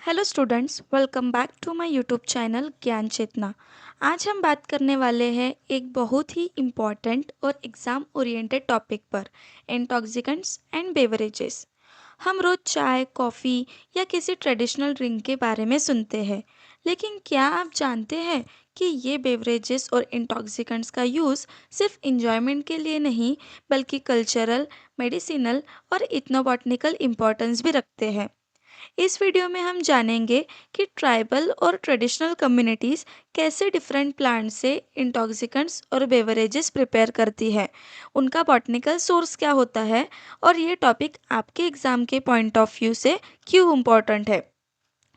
Hello students, welcome back to my YouTube channel Gyan Chetna. आज हम बात करने वाले हैं एक बहुत ही इम्पॉर्टेंट और एग्ज़ाम ओरिएंटेड टॉपिक पर, इंटॉक्सिकेंट्स एंड बेवरेजेस। हम रोज़ चाय, कॉफ़ी या किसी ट्रेडिशनल ड्रिंक के बारे में सुनते हैं, लेकिन क्या आप जानते हैं कि ये बेवरेजेस और इंटॉक्सिकेंट्स का यूज़ सिर्फ इंजॉयमेंट के लिए नहीं, बल्कि कल्चरल, मेडिसिनल और इथनोबॉटनिकल इम्पोर्टेंस भी रखते हैं। इस वीडियो में हम जानेंगे कि ट्राइबल और ट्रेडिशनल कम्युनिटीज़ कैसे डिफरेंट प्लांट से इंटॉक्सिकेंट्स और बेवरेजेस प्रिपेयर करती है, उनका बॉटनिकल सोर्स क्या होता है और ये टॉपिक आपके एग्ज़ाम के पॉइंट ऑफ व्यू से क्यों इम्पोर्टेंट है।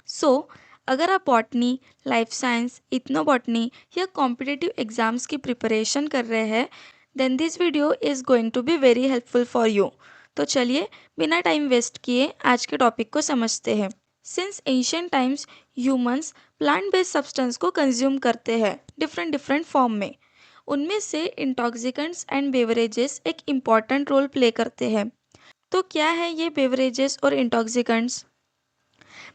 सो अगर आप बॉटनी, लाइफ साइंस, इथनोबॉटनी या कॉम्पिटिटिव एग्जाम्स की प्रिपरेशन कर रहे हैं, then this video is going to be very helpful for you. तो चलिए, बिना टाइम वेस्ट किए आज के टॉपिक को समझते हैं। Since ancient times humans plant based substance को कंज्यूम करते हैं डिफरेंट डिफरेंट फॉर्म में। उनमें से इंटॉक्सिकेंट्स एंड बेवरेजेस एक इम्पॉर्टेंट रोल प्ले करते हैं। तो क्या है ये बेवरेजेस और intoxicants?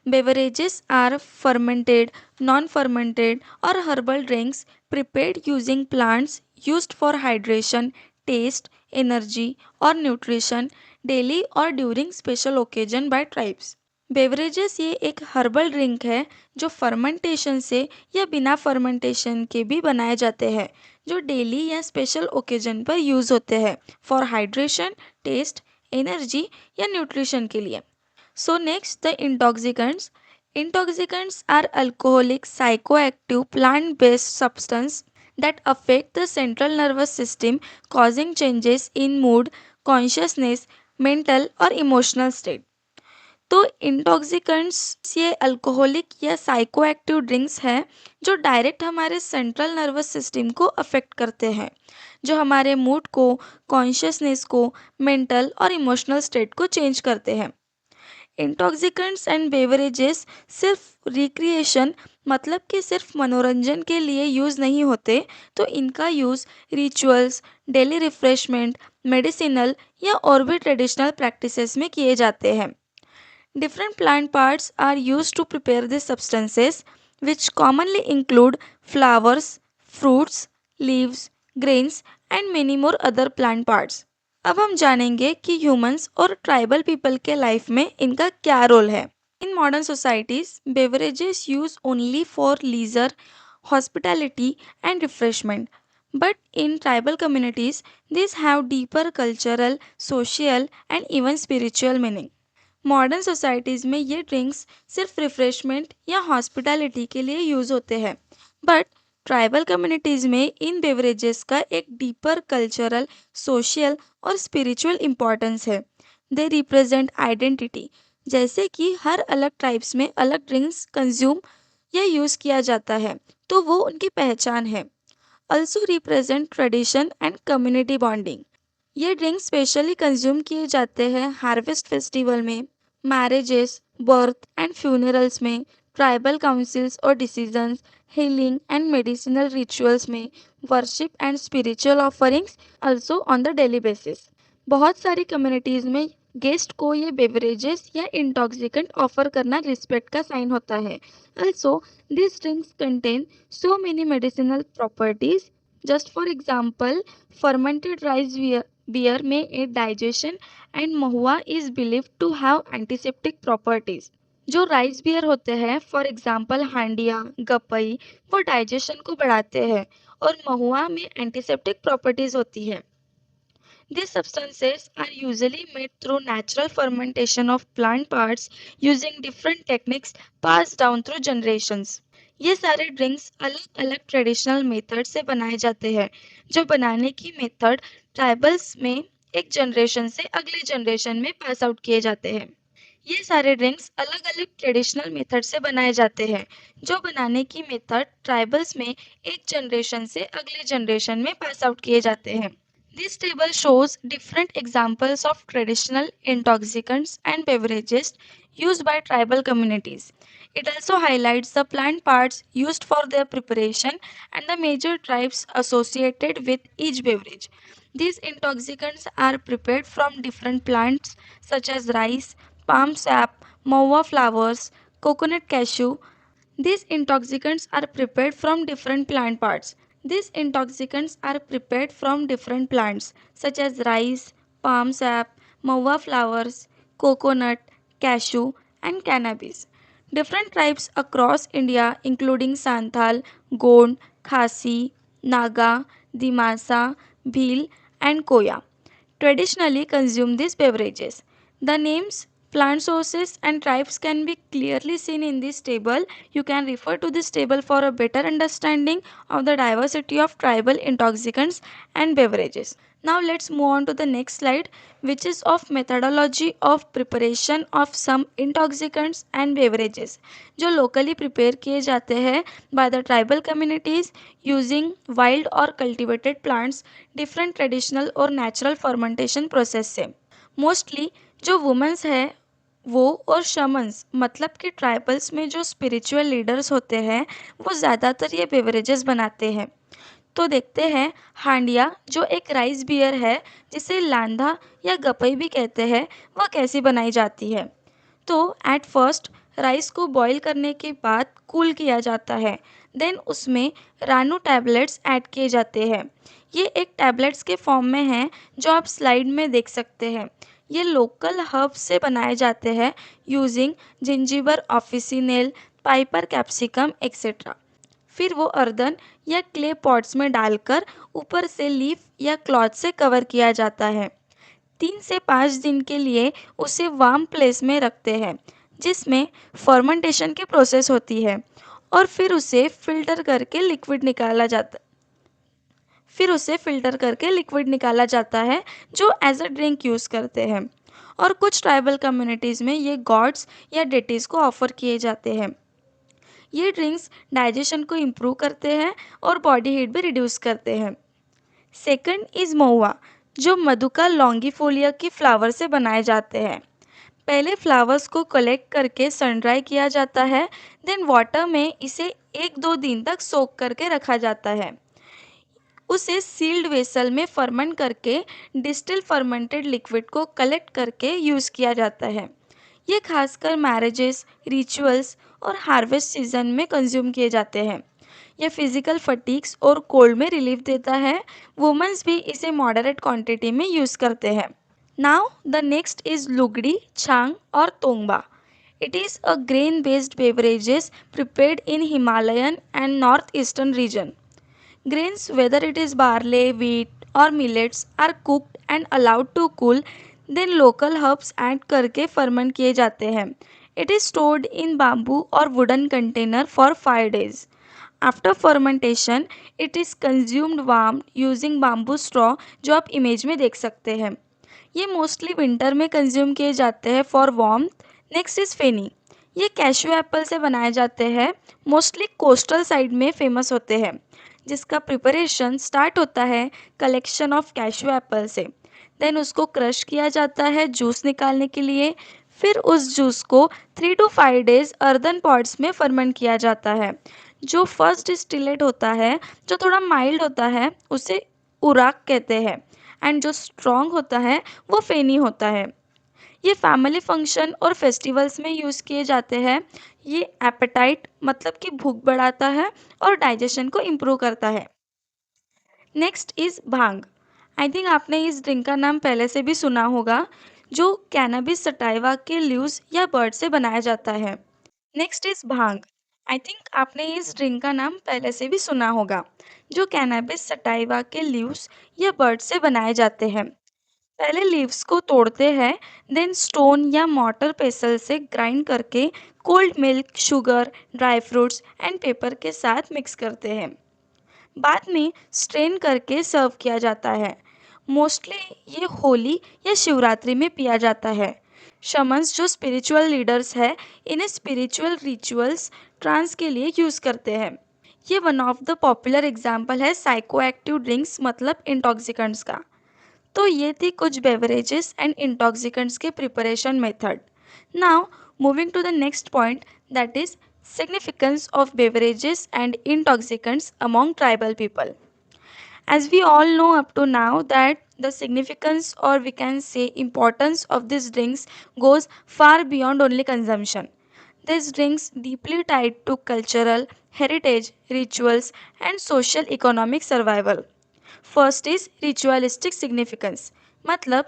Beverages are fermented, non-fermented or herbal drinks prepared using plants used for hydration, taste, energy or nutrition daily or during special occasion by tribes. Beverages ये एक हर्बल ड्रिंक है जो फर्मेंटेशन से या बिना फर्मेंटेशन के भी बनाए जाते हैं, जो डेली या स्पेशल ओकेजन पर यूज़ होते हैं फॉर हाइड्रेशन, टेस्ट, एनर्जी या न्यूट्रिशन के लिए। So next, the intoxicants. Intoxicants are alcoholic, psychoactive, plant-based substance that affect the central nervous system, causing changes in mood, consciousness, mental और emotional state. तो intoxicants ये alcoholic या psychoactive drinks हैं जो direct हमारे सेंट्रल नर्वस सिस्टम को affect करते हैं, जो हमारे मूड को, कॉन्शियसनेस को, मेंटल और इमोशनल स्टेट को चेंज करते हैं। इंटॉक्सिकेंट्स एंड बेवरेजेस सिर्फ रिक्रिएशन मतलब कि सिर्फ मनोरंजन के लिए यूज़ नहीं होते, तो इनका use rituals, daily refreshment, medicinal या और भी ट्रेडिशनल प्रैक्टिसेस में किए जाते हैं। Different plant parts are used to prepare these substances, which commonly include flowers, fruits, leaves, grains, and many more other plant parts. अब हम जानेंगे कि ह्यूमंस और ट्राइबल पीपल के लाइफ में इनका क्या रोल है। In modern societies beverages use only for leisure, hospitality and refreshment, but in tribal communities these have deeper cultural, social and even spiritual meaning. Modern societies में ये drinks सिर्फ refreshment या hospitality के लिए यूज़ होते हैं, but tribal communities में इन beverages का एक डीपर कल्चरल, सोशल और स्पिरिचुअल इम्पोर्टेंस है। दे रिप्रेजेंट आइडेंटिटी, जैसे कि हर अलग ट्राइब्स में अलग ड्रिंक्स कंज्यूम या यूज़ किया जाता है, तो वो उनकी पहचान है। Also represent tradition and community bonding. ये ड्रिंक स्पेशली कंज्यूम किए जाते हैं हार्वेस्ट फेस्टिवल में, मैरिजेस, बर्थ एंड फ्यूनरल्स में, ट्राइबल काउंसिल्स और decisions, healing and medicinal rituals में, worship and spiritual offerings, also on the daily basis. बहुत सारी कम्युनिटीज़ में गेस्ट को ये बेवरेजेस या इंटॉक्सिकेंट ऑफर करना रिस्पेक्ट का साइन होता है। Also this drinks contain so many medicinal properties. Just for example, fermented rice beer may aid digestion and mahua is believed to have antiseptic properties. जो rice beer होते हैं, for example Handia, गपई, वो digestion को बढ़ाते हैं और महुआ में एंटीसेप्टिक प्रॉपर्टीज होती है। These substances are usually made through natural fermentation of plant parts using different techniques passed down through generations. ये सारे ड्रिंक्स अलग अलग ट्रेडिशनल मेथड से बनाए जाते हैं, जो बनाने की मेथड ट्राइबल्स में एक जनरेशन से अगले जनरेशन में पास आउट किए जाते हैं। ये सारे ड्रिंक्स अलग अलग ट्रेडिशनल मेथड से बनाए जाते हैं, जो बनाने की मेथड ट्राइबल्स में एक जनरेशन से अगले जनरेशन में पास आउट किए जाते हैं। This table shows different examples of traditional intoxicants and beverages used by tribal communities. It also highlights the plant parts used for their preparation and the major tribes associated with each beverage. These intoxicants are prepared from different plants such as rice, palm sap, mawa flowers, coconut cashew. These intoxicants are prepared from different plant parts. These intoxicants are prepared from different plants such as rice, palm sap, mawa flowers, coconut, cashew, and cannabis. Different tribes across India, including Santhal, Gond, Khasi, Naga, Dimasa, Bhil, and Koya, traditionally consume these beverages. The names, plant sources, and tribes can be clearly seen in this table. You can refer to this table for a better understanding of the diversity of tribal intoxicants and beverages. Now let's move on to the next slide, which is of methodology of preparation of some intoxicants and beverages जो locally prepare किए जाते हैं by the tribal communities using wild or cultivated plants different traditional और natural fermentation process से mostly जो women's है वो और शमन्स मतलब कि ट्राइबल्स में जो स्पिरिचुअल लीडर्स होते हैं वो ज़्यादातर ये बेवरेजेस बनाते हैं। तो देखते हैं हांडिया जो एक राइस बियर है जिसे लांधा या गपई भी कहते हैं वह कैसी बनाई जाती है। तो एट फर्स्ट राइस को बॉईल करने के बाद कूल किया जाता है। देन उसमें रानू टैबलेट्स ऐड किए जाते हैं। ये एक टैबलेट्स के फॉर्म में है जो आप स्लाइड में देख सकते हैं। ये लोकल हर्ब्स से बनाए जाते हैं using zingiber officinale piper capsicum etcetera. फिर वो अर्दन या क्ले पॉट्स में डालकर ऊपर से लीफ या क्लॉथ से कवर किया जाता है। 3 से 5 दिन के लिए उसे वार्म प्लेस में रखते हैं जिसमें फर्मेंटेशन की प्रोसेस होती है और फिर उसे लिक्विड निकाला जाता है जो एज अ ड्रिंक यूज़ करते हैं और कुछ ट्राइबल कम्युनिटीज़ में ये गॉड्स या डेटीज़ को ऑफर किए जाते हैं। ये ड्रिंक्स डाइजेशन को इम्प्रूव करते हैं और बॉडी हीट भी रिड्यूस करते हैं। सेकंड इज़ महुआ जो मधुका लॉन्गिफोलिया की फ्लावर से बनाए जाते हैं। पहले फ्लावर्स को कलेक्ट करके सन ड्राई किया जाता है। देन वाटर में इसे 1-2 दिन तक सोक करके रखा जाता है। उसे सील्ड वेसल में फर्मेंट करके डिस्टिल फर्मेंटेड लिक्विड को कलेक्ट करके यूज़ किया जाता है। ये खासकर मैरिजेस, रिचुअल्स और हार्वेस्ट सीजन में कंज्यूम किए जाते हैं। ये फिजिकल फटीग्स और कोल्ड में रिलीफ देता है। वुमेन्स भी इसे मॉडरेट क्वांटिटी में यूज़ करते हैं। नाउ द नेक्स्ट इज लुगड़ी, छांग और तोंगबा। It is a grain-based beverages prepared in Himalayan and northeastern region. Grains, whether it is barley, wheat, or millets, are cooked and allowed to cool. Then local herbs add करके ferment किए जाते हैं. It is stored in bamboo or wooden container for 5 days. After fermentation, it is consumed warm using bamboo straw जो आप image में देख सकते हैं। ये मोस्टली विंटर में कंज्यूम किए जाते हैं फॉर वार्मथ। नेक्स्ट इज फेनी। ये कैशू एप्पल से बनाए जाते हैं, मोस्टली कोस्टल साइड में फेमस होते हैं, जिसका प्रिपरेशन स्टार्ट होता है कलेक्शन ऑफ कैशू एप्पल से। देन उसको क्रश किया जाता है जूस निकालने के लिए। फिर उस जूस को 3 to 5 डेज अर्दन पॉट्स में फर्मेंट किया जाता है। जो फर्स्ट डिस्टिलेट होता है जो थोड़ा माइल्ड होता है उसे उराक कहते हैं एंड जो स्ट्रॉन्ग होता है वो फेनी होता है। ये फैमिली फंक्शन और फेस्टिवल्स में यूज़ किए जाते हैं। ये एपेटाइट मतलब कि भूख बढ़ाता है और डाइजेशन को इम्प्रूव करता है। Next is bhang. I think आपने इस ड्रिंक का नाम पहले से भी सुना होगा, जो कैनबिस सटाइवा के लीव्स या बर्ड से बनाया जाता है। Next is bhang. I think आपने इस ड्रिंक का नाम पहले से भी सुना होगा, जो कैनबिस सटाइवा के लीव्स या बर्ड से बनाए जाते हैं। पहले लीव्स को तोड़ते हैं, देन स्टोन या मॉर्टर पेसल से ग्राइंड करके cold milk, sugar, dry fruits and paper के साथ मिक्स करते हैं। बाद में स्ट्रेन करके सर्व किया जाता है। मोस्टली ये होली या शिवरात्रि में पिया जाता है। शमन्स जो स्पिरिचुअल लीडर्स हैं इन्हें स्पिरिचुअल रिचुअल्स ट्रांस के लिए यूज़ करते हैं। ये one of the popular example है साइको एक्टिव ड्रिंक्स मतलब इंटॉक्सिकेंट्स का। तो ये थी कुछ बेवरेजेस एंड इंटॉक्सिकेंट्स के preparation method. Now moving to the next point, that is significance of beverages and intoxicants among tribal people. As we all know up to now that the significance or we can say importance of these drinks goes far beyond only consumption. These drinks deeply tied to cultural, heritage, rituals, and social economic survival. First is ritualistic significance मतलब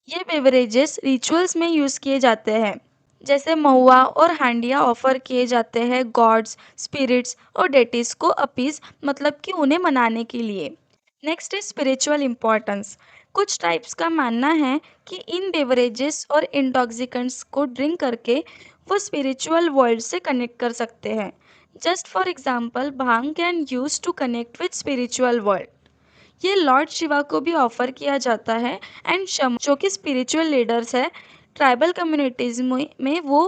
ये beverages rituals में use किए जाते हैं जैसे महुआ और Handia offer किए जाते हैं गॉड्स स्पिरिट्स और डेटीज को अपीज मतलब कि उन्हें मनाने के लिए। Next is spiritual importance. कुछ टाइप्स का मानना है कि इन बेवरेजेस और इंटॉक्सिकेंट्स को ड्रिंक करके वो स्पिरिचुअल वर्ल्ड से कनेक्ट कर सकते हैं। Just for example bhang can use to connect with spiritual world. ये लॉर्ड शिवा को भी ऑफर किया जाता है एंड शम जो कि स्पिरिचुअल लीडर्स है ट्राइबल कम्युनिटीज में वो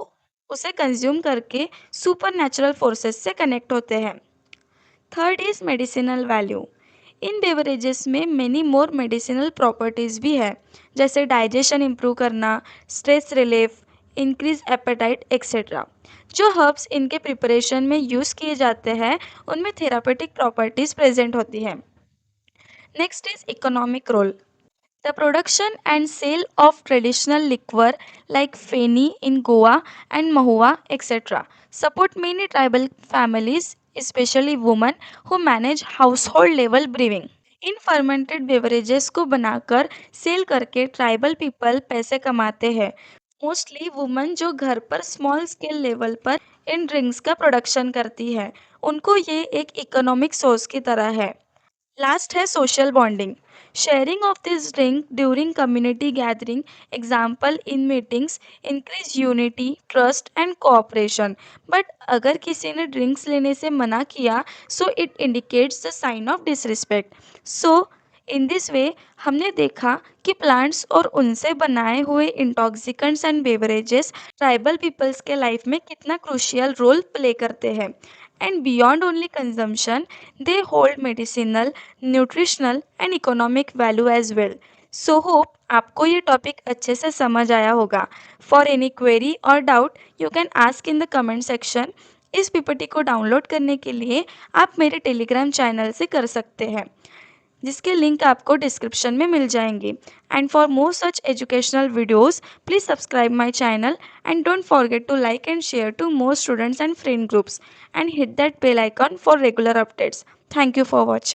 उसे कंज्यूम करके सुपर नेचुरल फोर्सेस से कनेक्ट होते हैं। Third is medicinal value. इन बेवरेजेस में मेनी मोर मेडिसिनल प्रॉपर्टीज भी है जैसे डाइजेशन इम्प्रूव करना stress relief increase appetite etcetera. जो हर्ब्स इनके प्रिपरेशन में यूज़ किए जाते हैं उनमें थेरापेटिक प्रॉपर्टीज प्रेजेंट होती हैं। Next is economic role. The production and sale of traditional liquor like Feni in Goa and Mahua, etc., support many tribal families, especially women who manage household level brewing. In fermented beverages को बनाकर cell करके tribal people पैसे कमाते हैं। Mostly woman जो घर पर small scale level पर इन ड्रिंक्स का प्रोडक्शन करती है उनको ये एक इकोनॉमिक सोर्स की तरह है। लास्ट है social bonding. Sharing of this drink during community gathering example in meetings increase unity trust and cooperation. But अगर किसी ने ड्रिंक्स लेने से मना किया so it indicates the sign of disrespect. So in this way हमने देखा कि प्लांट्स और उनसे बनाए हुए intoxicants and beverages tribal peoples के लाइफ में कितना क्रूशियल रोल प्ले करते हैं and beyond only consumption they hold medicinal, nutritional and economic value as well. So hope आपको ये टॉपिक अच्छे से समझ आया होगा। फॉर एनी क्वेरी और doubt you can ask in the comment section. इस पीपीटी को डाउनलोड करने के लिए आप मेरे टेलीग्राम चैनल से कर सकते हैं जिसके लिंक आपको डिस्क्रिप्शन में मिल जाएंगे। And for more such educational videos please subscribe my channel and don't forget to like and share to more students and friend groups and hit that bell icon for regular updates. Thank you for watching.